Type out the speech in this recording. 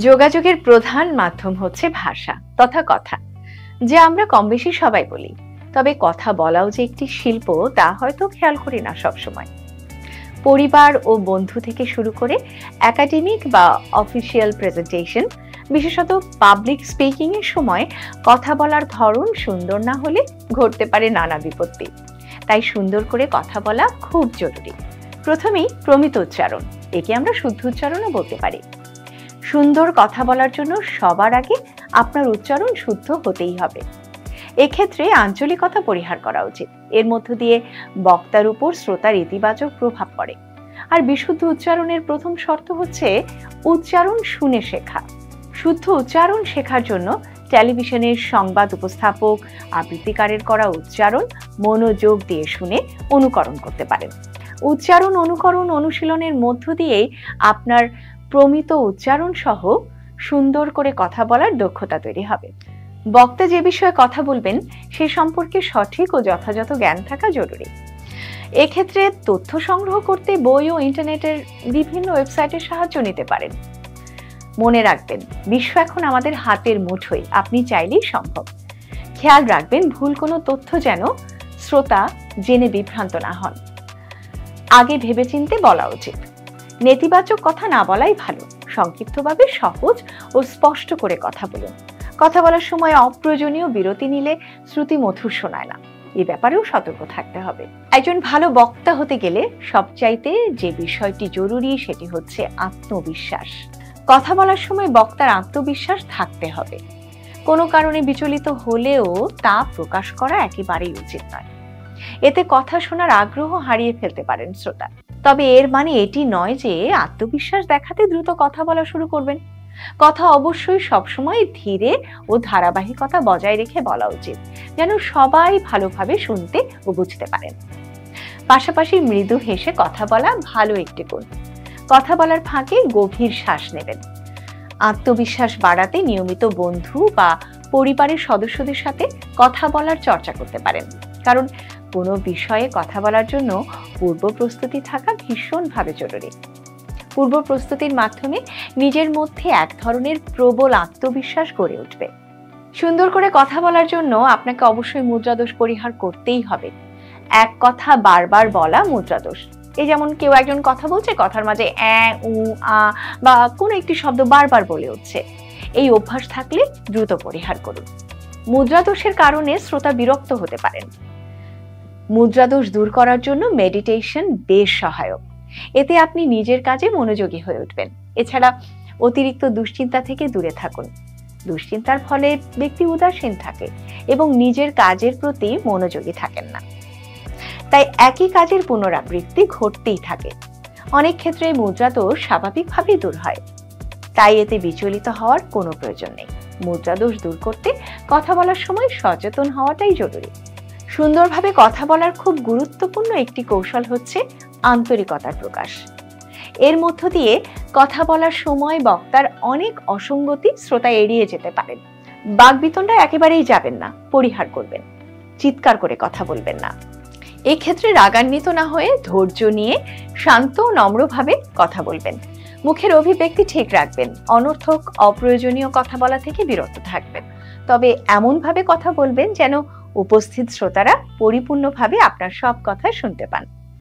যোগাযোগের প্রধান মাধ্যম হচ্ছে ভাষা তথা কথা, যা আমরা কমবেশি সবাই বলি। তবে কথা বলাও যে একটি শিল্প তা হয়তো খেয়াল করি না সবসময়। পরিবার ও বন্ধু থেকে শুরু করে একাডেমিক বা অফিসিয়াল প্রেজেন্টেশন, বিশেষত পাবলিক স্পিকিং এর সময় কথা বলার ধরন সুন্দর না হলে ঘটতে পারে নানা বিপত্তি। তাই সুন্দর করে কথা বলা খুব জরুরি। প্রথমেই প্রমিত উচ্চারণ, একে আমরা শুদ্ধ উচ্চারণও বলতে পারি। সুন্দর কথা বলার জন্য সবার আগে আপনার উচ্চারণ শুদ্ধ হতেই হবে। এক্ষেত্রে আঞ্চলিকতা পরিহার করা উচিত। এর মধ্য দিয়ে বক্তার উপর শ্রোতার ইতিবাচক প্রভাব পড়ে। আর বিশুদ্ধ উচ্চারণের প্রথম শর্ত হচ্ছে উচ্চারণ শুনে শেখা। শুদ্ধ উচ্চারণ শেখার জন্য টেলিভিশনের সংবাদ উপস্থাপক, আবৃত্তিকারের করা উচ্চারণ মনোযোগ দিয়ে শুনে অনুকরণ করতে পারেন। উচ্চারণ অনুকরণ অনুশীলনের মধ্য দিয়েই আপনার প্রমিত উচ্চারণ সহ সুন্দর করে কথা বলার দক্ষতা তৈরি হবে। বক্তা যে বিষয়ে কথা বলবেন সে সম্পর্কে সঠিক ও যথাযথ জ্ঞান থাকা জরুরি। এক্ষেত্রে তথ্য সংগ্রহ করতে বই ও ইন্টারনেটের বিভিন্ন ওয়েবসাইটের সাহায্য নিতে পারেন। মনে রাখবেন, বিশ্ব এখন আমাদের হাতের মুঠোয়, আপনি চাইলেই সম্ভব। খেয়াল রাখবেন ভুল কোনো তথ্য যেন শ্রোতা জেনে বিভ্রান্ত না হন। আগে ভেবেচিন্তে বলা উচিত। নেতিবাচক কথা না বলাই ভালো। সংক্ষিপ্তভাবে সহজ ও স্পষ্ট করে কথা বলুন। কথা বলার সময় অপ্রয়োজনীয় বিরতি নিলে শ্রুতি মধুর শোনায় না, এ ব্যাপারেও সতর্ক থাকতে হবে। একজন ভালো বক্তা হতে গেলে সবচাইতে যে বিষয়টি জরুরি সেটি হচ্ছে আত্মবিশ্বাস। কথা বলার সময় বক্তার আত্মবিশ্বাস থাকতে হবে। কোনো কারণে বিচলিত হলেও তা প্রকাশ করা একেবারেই উচিত নয়। এতে কথা শোনার আগ্রহ হারিয়ে ফেলতে পারেন শ্রোতা। তবে এর মানে এটি নয় যে আত্মবিশ্বাস দেখাতে দ্রুত কথা বলা শুরু করবেন। কথা অবশ্যই সবসময় ধীরে ও ধারাবাহিকতা বজায় রেখে বলা উচিত, যেন সবাই ভালোভাবে শুনতে ও বুঝতে পারেন। পাশাপাশি মৃদু হেসে কথা বলা ভালো একটি গুণ। কথা বলার ফাঁকে গভীর শ্বাস নেবেন। আত্মবিশ্বাস বাড়াতে নিয়মিত বন্ধু বা পরিবারের সদস্যদের সাথে কথা বলার চর্চা করতে পারেন, কারণ কোনো বিষয়ে কথা বলার জন্য পূর্ব প্রস্তুতি থাকা ভীষণভাবে জরুরি। পূর্ব প্রস্তুতির মাধ্যমে নিজের মধ্যে এক ধরনের প্রবল আত্মবিশ্বাস গড়ে উঠবে। সুন্দর করে কথা বলার জন্য আপনাকে অবশ্যই মুদ্রাদোষ পরিহার করতেই হবে। এক কথা বারবার বলা মুদ্রাদোষ। এই যেমন কেউ একজন কথা বলছে, কথার মাঝে উ আ বা কোনো একটি শব্দ বারবার বলে উঠছে। এই অভ্যাস থাকলে দ্রুত পরিহার করুন। মুদ্রাদোষের কারণে শ্রোতা বিরক্ত হতে পারেন। মুদ্রাদোষ দূর করার জন্য মেডিটেশন বেশ সহায়ক। এতে আপনি নিজের কাজে মনোযোগী হয়ে উঠবেন। এছাড়া অতিরিক্ত দুশ্চিন্তা থেকে দূরে থাকুন। দুশ্চিন্তার ফলে ব্যক্তি উদাসীন থাকে এবং নিজের কাজের প্রতি মনোযোগী থাকেন না। তাই একই কাজের পুনরাবৃত্তি ঘটতেই থাকে। অনেক ক্ষেত্রে মুদ্রাদোষ স্বাভাবিকভাবেই দূর হয়, তাই এতে বিচলিত হওয়ার কোনো প্রয়োজন নেই। মুদ্রাদোষ দূর করতে কথা বলার সময় সচেতন হওয়াটাই জরুরি। সুন্দরভাবে কথা বলার খুব গুরুত্বপূর্ণ একটি কৌশল হচ্ছে আন্তরিকতার প্রকাশ। এর মধ্য দিয়ে কথা বলার সময় বক্তার অনেক অসঙ্গতি শ্রোতা এড়িয়ে যেতে পারেন। বাকবিতণ্ডা একেবারেই যাবেন না, পরিহার করবেন। চিৎকার করে কথা বলবেন না। এই ক্ষেত্রে রাগান্বিত না হয়ে ধৈর্য নিয়ে শান্ত ও নম্রভাবে কথা বলবেন। মুখের অভিব্যক্তি ঠিক রাখবেন। অনর্থক অপ্রয়োজনীয় কথা বলা থেকে বিরত থাকবেন। তবে এমনভাবে কথা বলবেন যেন উপস্থিত শ্রোতারা পরিপূর্ণভাবে আপনার সব কথা শুনতে পান।